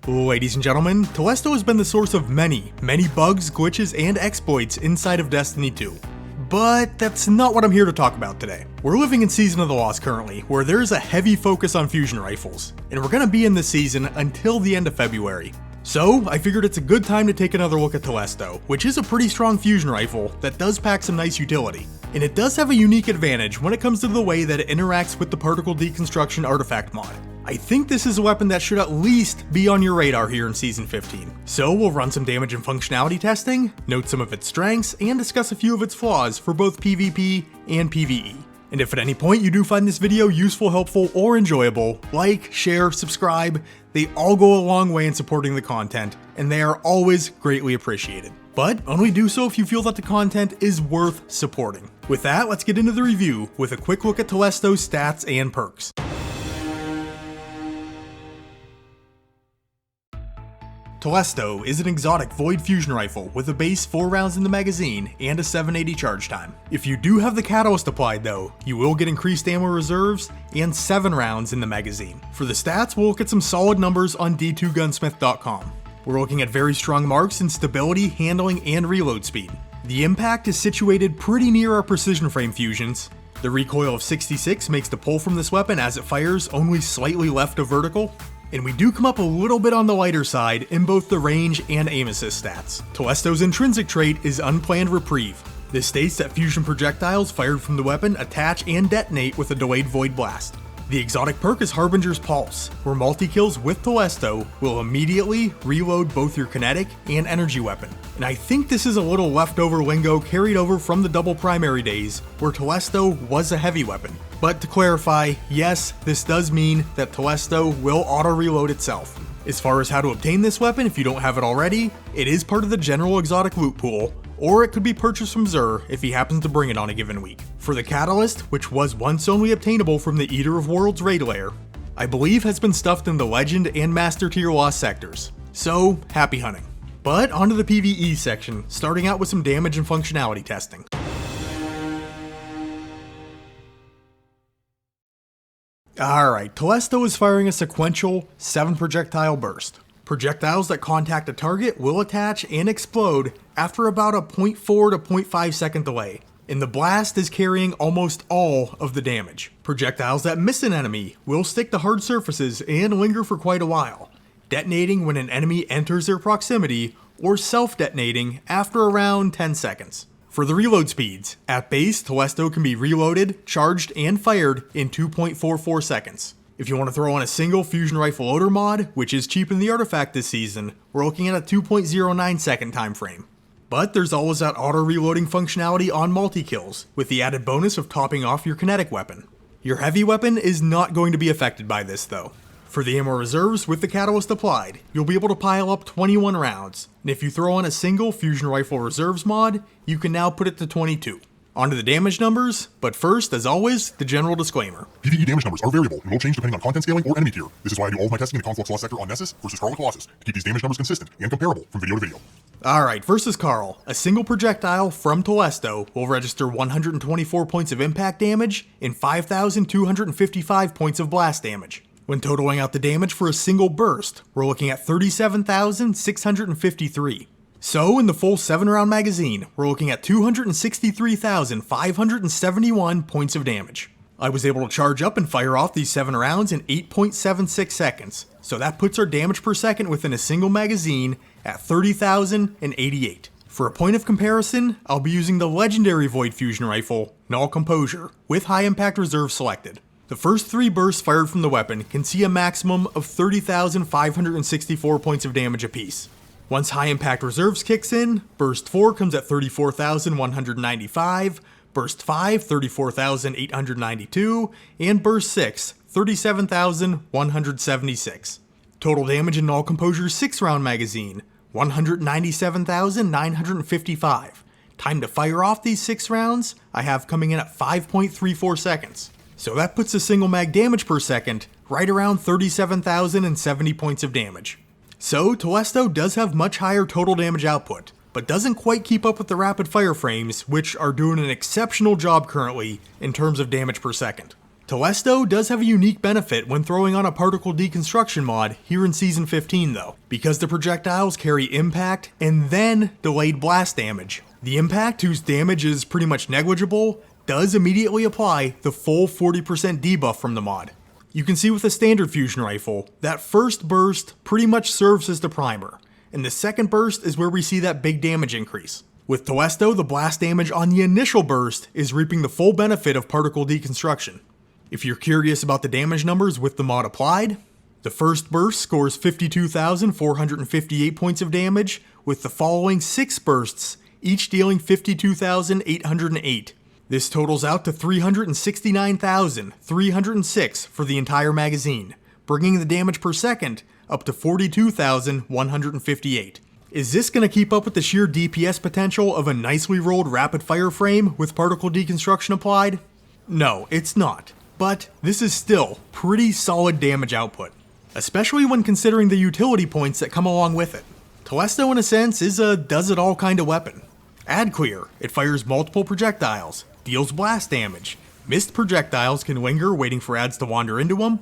Ladies and gentlemen, Telesto has been the source of many bugs, glitches, and exploits inside of Destiny 2. But that's not what I'm here to talk about today. We're living in Season of the Lost currently, where there's a heavy focus on fusion rifles, and we're gonna be in this season until the end of February. So, I figured it's a good time to take another look at Telesto, which is a pretty strong fusion rifle that does pack some nice utility. And it does have a unique advantage when it comes to the way that it interacts with the Particle Deconstruction artifact mod. I think this is a weapon that should at least be on your radar here in Season 15. So we'll run some damage and functionality testing, note some of its strengths, and discuss a few of its flaws for both PvP and PvE. And if at any point you do find this video useful, helpful, or enjoyable, like, share, subscribe, they all go a long way in supporting the content, and they are always greatly appreciated. But only do so if you feel that the content is worth supporting. With that, let's get into the review with a quick look at Telesto's stats and perks. Telesto is an exotic void fusion rifle with a base 4 rounds in the magazine and a 780 charge time. If you do have the catalyst applied though, you will get increased ammo reserves and 7 rounds in the magazine. For the stats, we'll look at some solid numbers on d2gunsmith.com. We're looking at very strong marks in stability, handling, and reload speed. The impact is situated pretty near our precision frame fusions. The recoil of 66 makes the pull from this weapon as it fires only slightly left of vertical. And we do come up a little bit on the lighter side in both the range and aim assist stats. Telesto's intrinsic trait is Unplanned Reprieve. This states that fusion projectiles fired from the weapon attach and detonate with a delayed void blast. The exotic perk is Harbinger's Pulse, where multi-kills with Telesto will immediately reload both your kinetic and energy weapon. And I think this is a little leftover lingo carried over from the double primary days, where Telesto was a heavy weapon. But to clarify, yes, this does mean that Telesto will auto-reload itself. As far as how to obtain this weapon if you don't have it already, it is part of the general exotic loot pool, or it could be purchased from Xur if he happens to bring it on a given week. For the catalyst, which was once only obtainable from the Eater of Worlds raid lair, I believe has been stuffed in the Legend and Master Tier Lost sectors. So, happy hunting. But onto the PvE section, starting out with some damage and functionality testing. Alright, Telesto is firing a sequential 7 projectile burst. Projectiles that contact a target will attach and explode after about a 0.4 to 0.5 second delay, and the blast is carrying almost all of the damage. Projectiles that miss an enemy will stick to hard surfaces and linger for quite a while, detonating when an enemy enters their proximity or self-detonating after around 10 seconds. For the reload speeds, at base, Telesto can be reloaded, charged, and fired in 2.44 seconds. If you want to throw on a single fusion rifle loader mod, which is cheap in the artifact this season, we're looking at a 2.09 second time frame. But there's always that auto reloading functionality on multi-kills, with the added bonus of topping off your kinetic weapon. Your heavy weapon is not going to be affected by this though. For the ammo reserves with the catalyst applied, you'll be able to pile up 21 rounds, and if you throw on a single fusion rifle reserves mod, you can now put it to 22. Onto the damage numbers, but first, as always, the general disclaimer. PvE damage numbers are variable and will change depending on content scaling or enemy tier. This is why I do all of my testing in the Conflux Lost sector on Nessus versus Carl Colossus to keep these damage numbers consistent and comparable from video to video. Alright, versus Carl, a single projectile from Telesto will register 124 points of impact damage and 5,255 points of blast damage. When totaling out the damage for a single burst, we're looking at 37,653. So, in the full 7-round magazine, we're looking at 263,571 points of damage. I was able to charge up and fire off these 7 rounds in 8.76 seconds, so that puts our damage per second within a single magazine at 30,088. For a point of comparison, I'll be using the legendary Void Fusion Rifle, Null Composure, with high impact reserve selected. The first 3 bursts fired from the weapon can see a maximum of 30,564 points of damage apiece. Once high impact reserves kicks in, burst 4 comes at 34,195, burst 5 34,892, and burst 6 37,176. Total damage in Null Composure's 6-round magazine 197,955. Time to fire off these 6 rounds I have coming in at 5.34 seconds. So that puts the single mag damage per second right around 37,070 points of damage. So Telesto does have much higher total damage output, but doesn't quite keep up with the rapid fire frames, which are doing an exceptional job currently in terms of damage per second. Telesto does have a unique benefit when throwing on a Particle Deconstruction mod here in Season 15 though, because the projectiles carry impact and then delayed blast damage. The impact, whose damage is pretty much negligible, does immediately apply the full 40% debuff from the mod. You can see with a standard fusion rifle, that first burst pretty much serves as the primer, and the second burst is where we see that big damage increase. With Telesto, the blast damage on the initial burst is reaping the full benefit of Particle Deconstruction. If you're curious about the damage numbers with the mod applied, the first burst scores 52,458 points of damage, with the following 6 bursts, each dealing 52,808. This totals out to 369,306 for the entire magazine, bringing the damage per second up to 42,158. Is this going to keep up with the sheer DPS potential of a nicely rolled rapid fire frame with Particle Deconstruction applied? No, it's not. But this is still pretty solid damage output, especially when considering the utility points that come along with it. Telesto in a sense is a does-it-all kind of weapon. Ad clear, it fires multiple projectiles, deals blast damage, missed projectiles can linger waiting for ads to wander into them,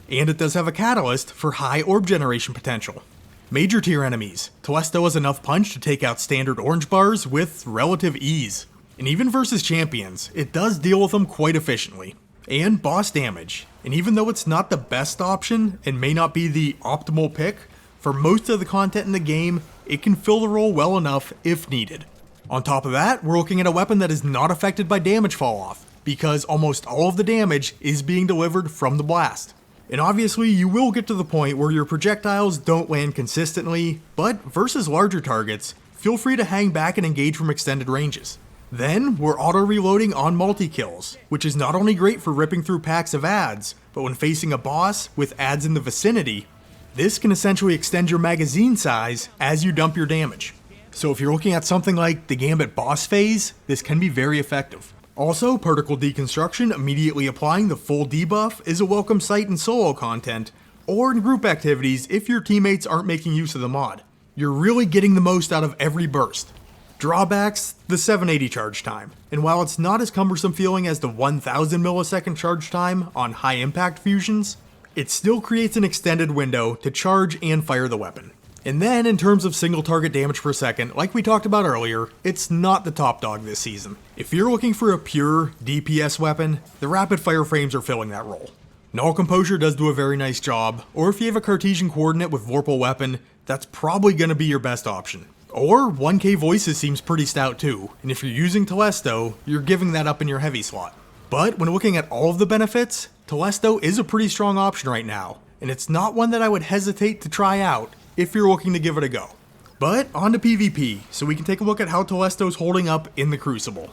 and it does have a catalyst for high orb generation potential. Major tier enemies, Telesto has enough punch to take out standard orange bars with relative ease. And even versus champions, it does deal with them quite efficiently. And boss damage, and even though it's not the best option and may not be the optimal pick, for most of the content in the game, it can fill the role well enough if needed. On top of that, we're looking at a weapon that is not affected by damage fall off, because almost all of the damage is being delivered from the blast. And obviously you will get to the point where your projectiles don't land consistently, but versus larger targets, feel free to hang back and engage from extended ranges. Then, we're auto-reloading on multi-kills, which is not only great for ripping through packs of ads, but when facing a boss with ads in the vicinity, this can essentially extend your magazine size as you dump your damage. So if you're looking at something like the Gambit boss phase, this can be very effective. Also, Particle Deconstruction immediately applying the full debuff is a welcome sight in solo content, or in group activities if your teammates aren't making use of the mod. You're really getting the most out of every burst. Drawbacks, the 780 charge time, and while it's not as cumbersome feeling as the 1000 millisecond charge time on high impact fusions, it still creates an extended window to charge and fire the weapon. And then in terms of single target damage per second, like we talked about earlier, it's not the top dog this season. If you're looking for a pure DPS weapon, the rapid fire frames are filling that role. Null Composure does do a very nice job, or if you have a Cartesian coordinate with Vorpal weapon, that's probably going to be your best option. Or 1K Voices seems pretty stout too, and if you're using Telesto, you're giving that up in your heavy slot. But when looking at all of the benefits, Telesto is a pretty strong option right now, and it's not one that I would hesitate to try out if you're looking to give it a go. But on to PvP, so we can take a look at how Telesto's holding up in the Crucible.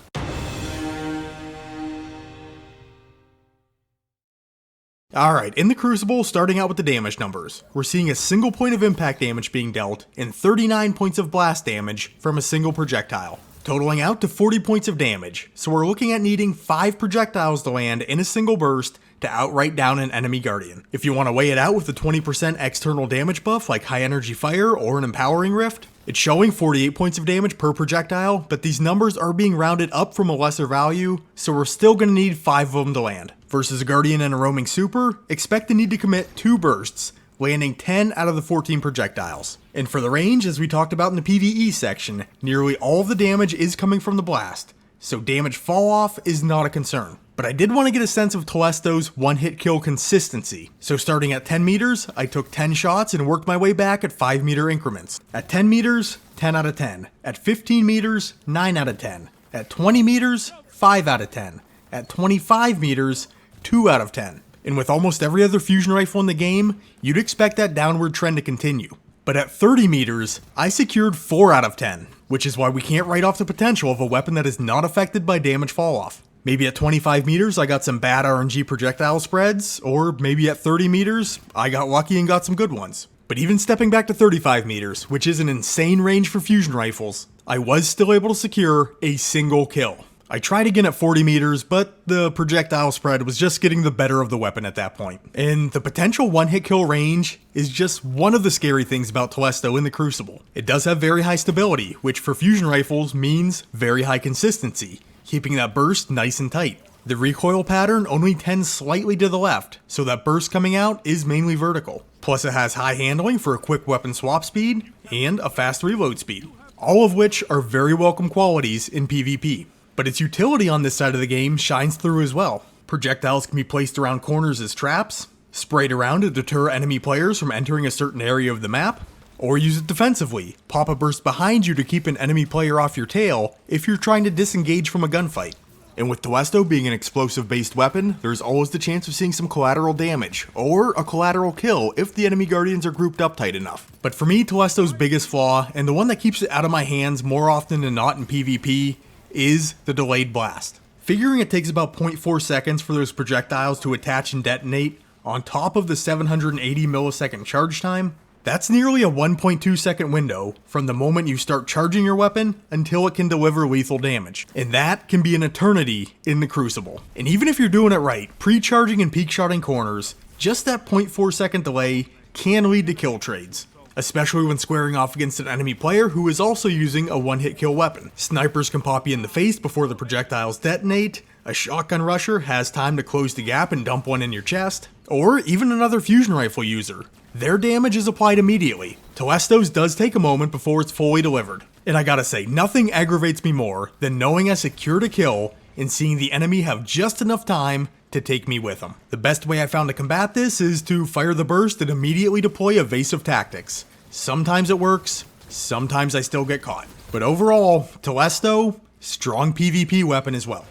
Alright, in the Crucible, starting out with the damage numbers, we're seeing a single point of impact damage being dealt and 39 points of blast damage from a single projectile, totaling out to 40 points of damage, so we're looking at needing 5 projectiles to land in a single burst to outright down an enemy guardian. If you want to weigh it out with a 20% external damage buff like High Energy Fire or an Empowering Rift, it's showing 48 points of damage per projectile, but these numbers are being rounded up from a lesser value, so we're still going to need 5 of them to land. Versus a Guardian and a Roaming Super, expect to need to commit 2 bursts, landing 10 out of the 14 projectiles. And for the range, as we talked about in the PvE section, nearly all of the damage is coming from the blast, so damage fall off is not a concern. But I did want to get a sense of Telesto's one-hit kill consistency. So starting at 10 meters, I took 10 shots and worked my way back at 5 meter increments. At 10 meters, 10 out of 10. At 15 meters, 9 out of 10. At 20 meters, 5 out of 10. At 25 meters, 2 out of 10. And with almost every other fusion rifle in the game, you'd expect that downward trend to continue. But at 30 meters, I secured 4 out of 10, which is why we can't write off the potential of a weapon that is not affected by damage fall off. Maybe at 25 meters, I got some bad RNG projectile spreads, or maybe at 30 meters, I got lucky and got some good ones. But even stepping back to 35 meters, which is an insane range for fusion rifles, I was still able to secure a single kill. I tried again at 40 meters, but the projectile spread was just getting the better of the weapon at that point. And the potential one-hit kill range is just one of the scary things about Telesto in the Crucible. It does have very high stability, which for fusion rifles means very high consistency, keeping that burst nice and tight. The recoil pattern only tends slightly to the left, so that burst coming out is mainly vertical. Plus it has high handling for a quick weapon swap speed, and a fast reload speed. All of which are very welcome qualities in PvP. But its utility on this side of the game shines through as well. Projectiles can be placed around corners as traps, sprayed around to deter enemy players from entering a certain area of the map, or use it defensively, pop a burst behind you to keep an enemy player off your tail if you're trying to disengage from a gunfight. And with Telesto being an explosive based weapon, there's always the chance of seeing some collateral damage, or a collateral kill if the enemy guardians are grouped up tight enough. But for me, Telesto's biggest flaw, and the one that keeps it out of my hands more often than not in PvP, is the delayed blast. Figuring it takes about 0.4 seconds for those projectiles to attach and detonate, on top of the 780 millisecond charge time, that's nearly a 1.2 second window from the moment you start charging your weapon until it can deliver lethal damage. And that can be an eternity in the Crucible. And even if you're doing it right, pre-charging and peak shotting corners, just that 0.4 second delay can lead to kill trades. Especially when squaring off against an enemy player who is also using a one-hit kill weapon. Snipers can pop you in the face before the projectiles detonate, a shotgun rusher has time to close the gap and dump one in your chest, or even another fusion rifle user. Their damage is applied immediately. Telesto's does take a moment before it's fully delivered. And I gotta say, nothing aggravates me more than knowing I secured a kill and seeing the enemy have just enough time to take me with them. The best way I found to combat this is to fire the burst and immediately deploy evasive tactics. Sometimes it works, sometimes I still get caught. But overall, Telesto, strong PvP weapon as well.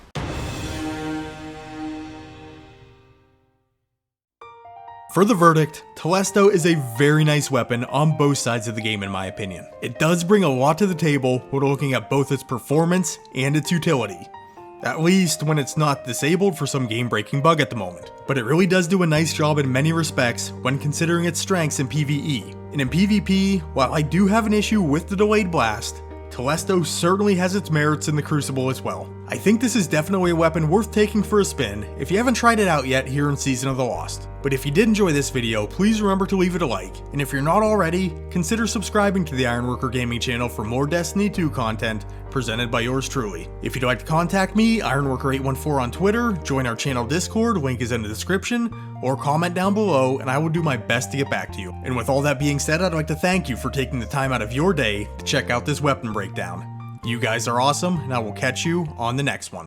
For the verdict, Telesto is a very nice weapon on both sides of the game in my opinion. It does bring a lot to the table when looking at both its performance and its utility. At least when it's not disabled for some game-breaking bug at the moment. But it really does do a nice job in many respects when considering its strengths in PvE. And in PvP, while I do have an issue with the delayed blast, Telesto certainly has its merits in the Crucible as well. I think this is definitely a weapon worth taking for a spin if you haven't tried it out yet here in Season of the Lost. But if you did enjoy this video, please remember to leave it a like, and if you're not already, consider subscribing to the Ironworker Gaming channel for more Destiny 2 content presented by yours truly. If you'd like to contact me, Ironworker814 on Twitter, join our channel Discord, link is in the description, or comment down below and I will do my best to get back to you. And with all that being said, I'd like to thank you for taking the time out of your day to check out this weapon breakdown. You guys are awesome, and I will catch you on the next one.